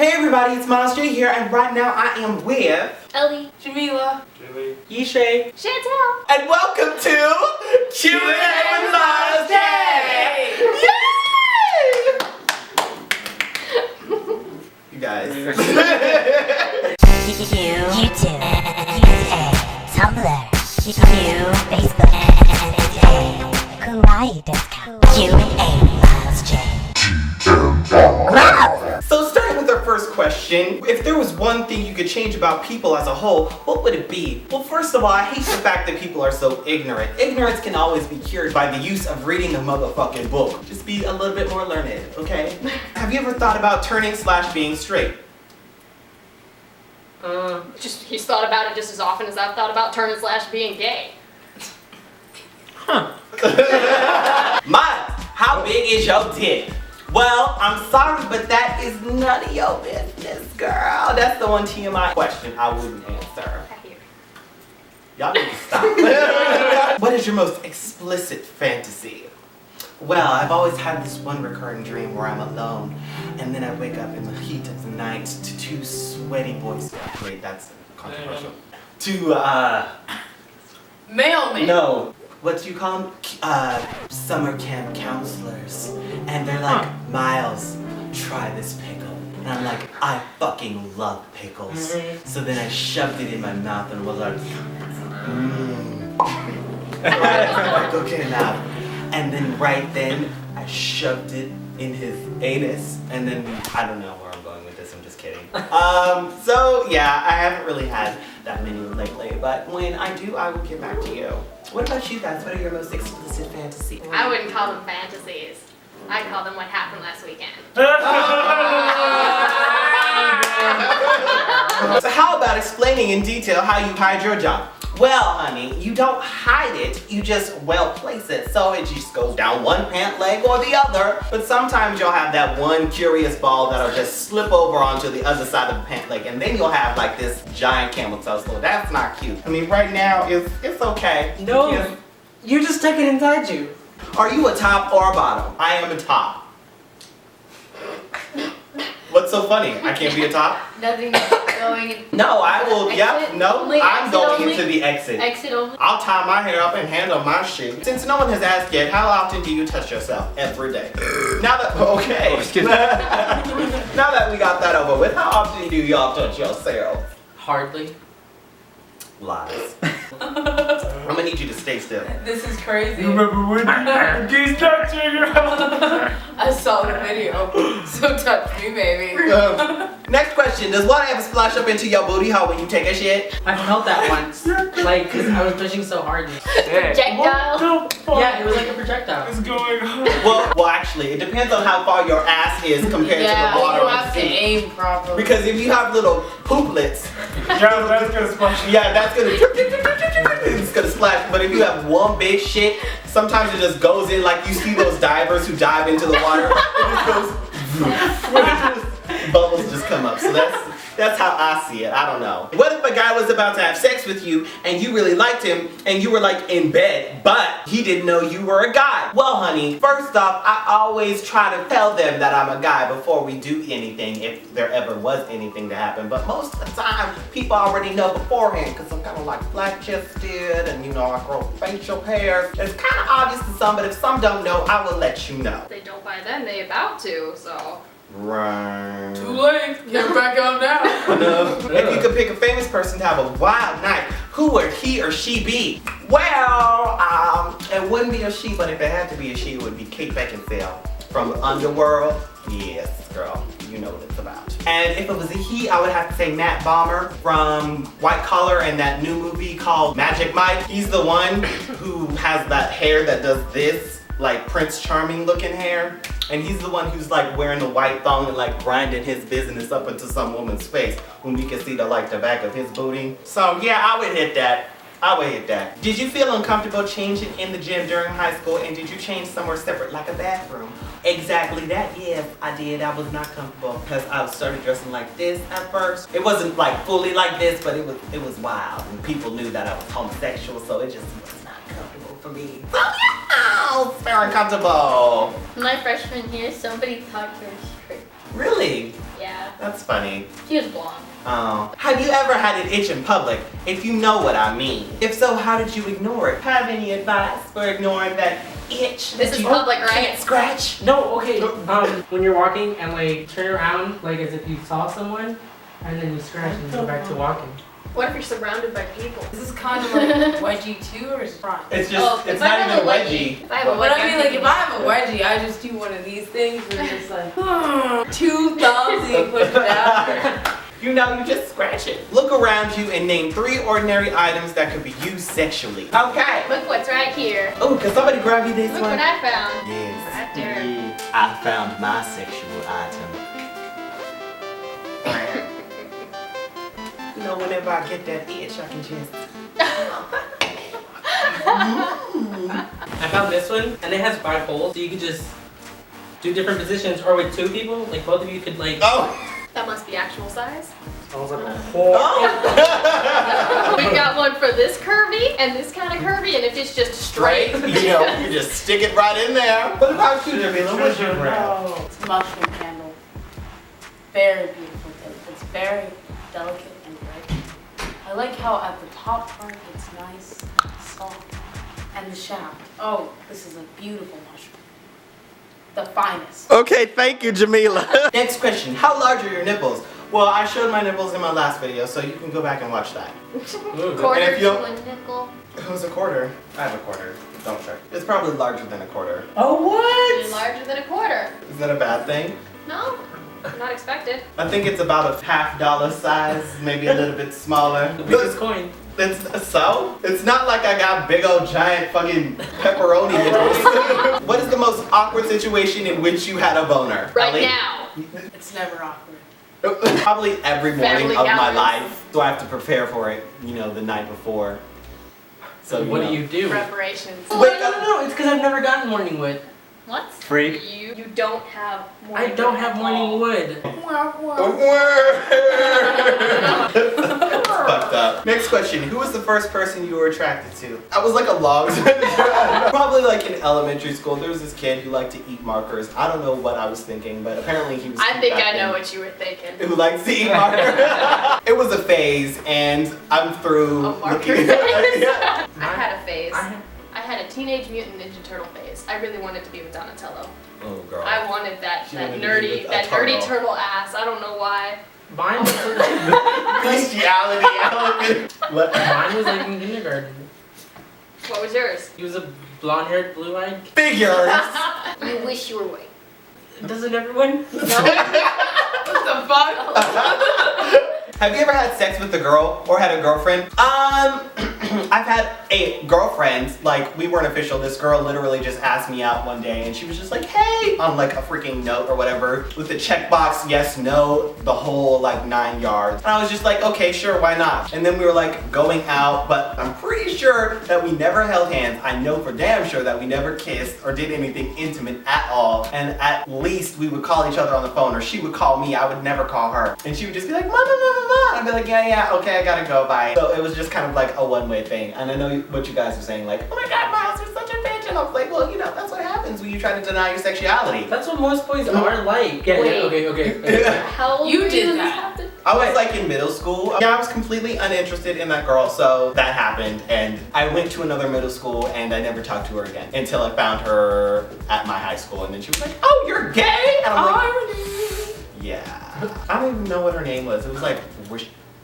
Hey everybody, it's Miles Jai here, and right now I am with Ellie, Jamila, Julie, Yishay, Chantel, and welcome to Q&A with Miles Jai. Yay! You guys. YouTube, Tumblr, Facebook, Kawaii.com, Q&A Miles J. So starting with our first question, if there was one thing you could change about people as a whole, what would it be? Well, first of all, I hate the fact that people are so ignorant. Ignorance can always be cured by the use of reading a motherfucking book. Just be a little bit more learned, okay? Have you ever thought about turning/being straight? He's thought about it just as often as I've thought about turning/being gay. Mine, how big is your dick? Well, I'm sorry, but that is none of your business, girl. That's the one TMI question I wouldn't answer. Y'all need to stop. What is your most explicit fantasy? Well, I've always had this one recurring dream where I'm alone, and then I wake up in the heat of the night to two sweaty boys. Wait, that's controversial. mailman. No. What do you call them? Summer camp counselors. And they're like, Miles, try this pickle. And I'm like, I fucking love pickles. So then I shoved it in my mouth and was like, okay now. And then right then, I shoved it in his anus. And then, I don't know where I'm going with this, I'm just kidding. So yeah, I haven't really had that many lately, but when I do, I will get back to you. What about you guys? What are your most explicit fantasies? I wouldn't call them fantasies. I call them what happened last weekend. So how about explaining in detail how you hide your junk? Well, honey, you don't hide it, you just well place it. So it just goes down one pant leg or the other. But sometimes you'll have that one curious ball that'll just slip over onto the other side of the pant leg, and then you'll have like this giant camel toe. So that's not cute. I mean, right now it's okay. No, Yeah. you just tuck it inside you. Are you a top or a bottom? I am a top. What's so funny? I can't be a top? Nothing going in. No, I will. Exit? Yep. No, Only I'm exit going only? into the exit. Exit only. I'll tie my hair up and handle my shit. Since no one has asked yet, how often do you touch yourself? Every day. Now that okay. Now that we got that over with, how often do y'all touch yourself? Hardly. Lies. I'm gonna need you to stay still. This is crazy. remember when you touching your I saw the video, so touch me, baby. Next question: does water ever splash up into your booty hole when you take a shit? I felt that once, like, cause I was pushing so hard. Projectile. Yeah, it was like a projectile. What's going on? Well, actually, it depends on how far your ass is compared to the water. you have to aim properly. Because if you have little pooplets, Yeah, that's gonna splash. yeah, that's gonna it's gonna splash. But if you have one big shit, sometimes it just goes in like you see those divers who dive into the water. It just goes bubbles just come up. So that's how I see it. I don't know. What if a guy was about to have sex with you and you really liked him and you were like in bed, but he didn't know you were a guy? Well, honey, first off, I always try to tell them that I'm a guy before we do anything, if there ever was anything to happen. But most of the time, people already know beforehand because I'm kind of like flat chested and you know, I grow facial hair. It's kind of obvious to some, but if some don't know, I will let you know. If they don't by then, they about to, so. Right. Too late. You're back up now. If you could pick a famous person to have a wild night, who would he or she be? Well, it wouldn't be a she, but if it had to be a she, it would be Kate Beckinsale from Underworld. Yes, girl, you know what it's about. And if it was a he, I would have to say Matt Bomer from White Collar and that new movie called Magic Mike. He's the one who has that hair that does this, like Prince Charming looking hair. And he's the one who's like wearing the white thong and like grinding his business up into some woman's face when we can see the back of his booty. So yeah, I would hit that. I would hit that. Did you feel uncomfortable changing in the gym during high school, and did you change somewhere separate like a bathroom? Exactly that, yes, I did. I was not comfortable because I started dressing like this at first. It wasn't like fully like this, but it was wild. And people knew that I was homosexual, so it just was not comfortable for me. So yeah, it's very uncomfortable. My freshman year, somebody thought you were straight. Really? Yeah. That's funny. He was blonde. Oh. Have you ever had an itch in public? If you know what I mean. If so, how did you ignore it? Have any advice for ignoring that itch? This that is you public, right? can't scratch? No, okay. When you're walking and like turn around like as if you saw someone, and then you scratch and go back to walking. What if you're surrounded by people? Is this kind of like wedgie too, or is it front? It's just, it's not even wedgie. If I have a But wedgie, I mean, like, if I have a wedgie, I just do one of these things where it's just like, 2 thumbs and you push it down. You know, you just scratch it. Look around you and name 3 ordinary items that could be used sexually. Okay. Look what's right here. Oh, can somebody grab you this Look one? what I found. Yes. Right there. I found my sexual item. You know, whenever I get that itch, I can just... I found this one, and it has 5 holes, so you could just do different positions, or with 2 people, like both of you could like. Oh! That must be actual size. Sounds like a hole. Oh! We've got one for this curvy and this kind of curvy, and if it's just straight. You know, you just stick it right in there. What about you, Jamila? What's your brand? It's mushroom candle. Very beautiful thing. It's very delicate and bright. I like how at the top part it's nice, soft, and the shaft. Oh, this is a beautiful mushroom. The finest. Okay, thank you, Jamila. Next question. How large are your nipples? Well, I showed my nipples in my last video, so you can go back and watch that. Quarter And if you- to a nickel. It was a quarter. I have a quarter. Don't check. It's probably larger than a quarter. Oh what? Larger than a quarter. Is that a bad thing? No, not expected. I think it's about a $50 size, maybe a little bit smaller. The biggest coin. It's not like I got big old giant fucking pepperoni nipples. What is the most awkward situation in which you had a boner? Right Ellie? now. It's never awkward. Probably every morning Family of my gatherings. life. So I have to prepare for it, you know, the night before. So What know. do you do? Preparations. Oh, wait, no, it's because I've never gotten morning wood. What? Freak. You don't have I morning don't wood have at morning all. wood. That's fucked up. Next question. Who was the first person you were attracted to? I was like a long probably like in elementary school. There was this kid who liked to eat markers. I don't know what I was thinking, but apparently he was I cute think back I know then. what you were thinking. Who likes to eat markers. It was a phase and I'm through A marker looking- phase? Yeah. I had a phase. I- I had a Teenage Mutant Ninja Turtle phase. I really wanted to be with Donatello. Oh girl. I wanted that She that wanted to be nerdy with a nerdy turtle. turtle ass. I don't know why. Mine was Bestiality element. What? mine was like in kindergarten. What was yours? He was a blonde-haired, blue-eyed. Figures. You wish you were white. Doesn't everyone? What the fuck? Have you ever had sex with a girl or had a girlfriend? I've had a girlfriend, like we weren't official. This girl literally just asked me out one day and she was just like, hey, on like a freaking note or whatever with the checkbox, yes, no, the whole like 9 yards. And I was just like, okay, sure, why not? And then we were like going out, but I'm pretty sure that we never held hands. I know for damn sure that we never kissed or did anything intimate at all. And at least we would call each other on the phone or she would call me. I would never call her. And she would just be like, mama, mama, mama. I'd be like, yeah, okay, I gotta go, bye. So it was just kind of like a one-way thing. And I know what you guys are saying, like, oh my God, Miles, you're such a bitch. And I was like, well, you know, that's what happens when you try to deny your sexuality. That's what most boys are like. Yeah, Wait. okay. How old You were did when that. this happened? I was like in middle school. Yeah, I was completely uninterested in that girl, so that happened. And I went to another middle school and I never talked to her again until I found her at my high school. And then she was like, oh, you're gay? And I'm like, yeah. I don't even know what her name was. It was like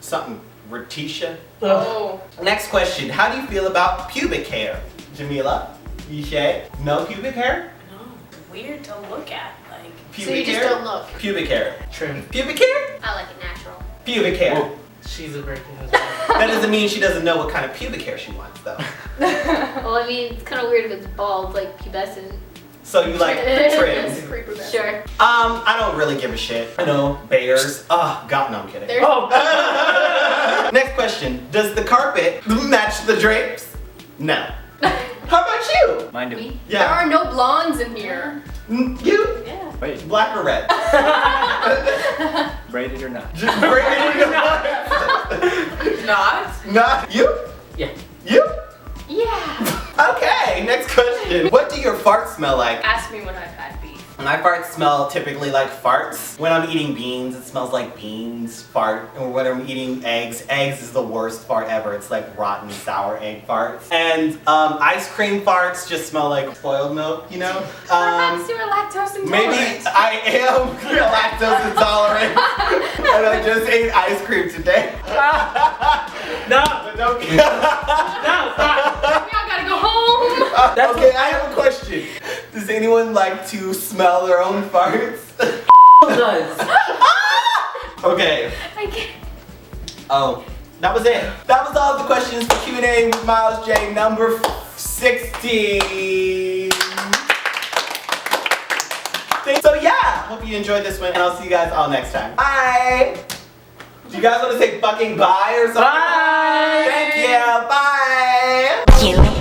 something, Ratisha. Oh. Next question. How do you feel about pubic hair? Jamila? Yishay? No pubic hair? No, it's weird to look at. Like, Pubic So you just hair? don't look. Pubic hair. Trim. Pubic hair? I like it natural. Pubic hair. She's a virgin as well. That doesn't mean she doesn't know what kind of pubic hair she wants though. Well, I mean, it's kind of weird if it's bald, like pubescent. So you like trimmed. Sure. I don't really give a shit. I know, bears. Oh, God, no, I'm kidding. There's Next question. Does the carpet match the drapes? No. How about you? Mine do. There Yeah. are no blondes in here. You? Yeah. Wait, Black or red? braided or not? Just bring it not. Not you? Yeah. You? Yeah. Okay, next question. What do your farts smell like? Ask me when I've had beef. My farts smell typically like farts. When I'm eating beans, it smells like beans fart. Or when I'm eating eggs is the worst fart ever. It's like rotten sour egg farts. And ice cream farts just smell like spoiled milk, you know? Perhaps you're lactose intolerant. Maybe I am lactose intolerant. And I just ate ice cream today. No, But don't no, stop. Maybe I gotta go home. Okay, I have a question. Does anyone like to smell their own farts? Does. Okay. I can't. Oh, that was it. That was all the questions for Q&A with Miles J number 16. So yeah, hope you enjoyed this one, and I'll see you guys all next time. Bye. Do you guys want to say fucking bye or something? Bye. Thank you. Bye. Q&A.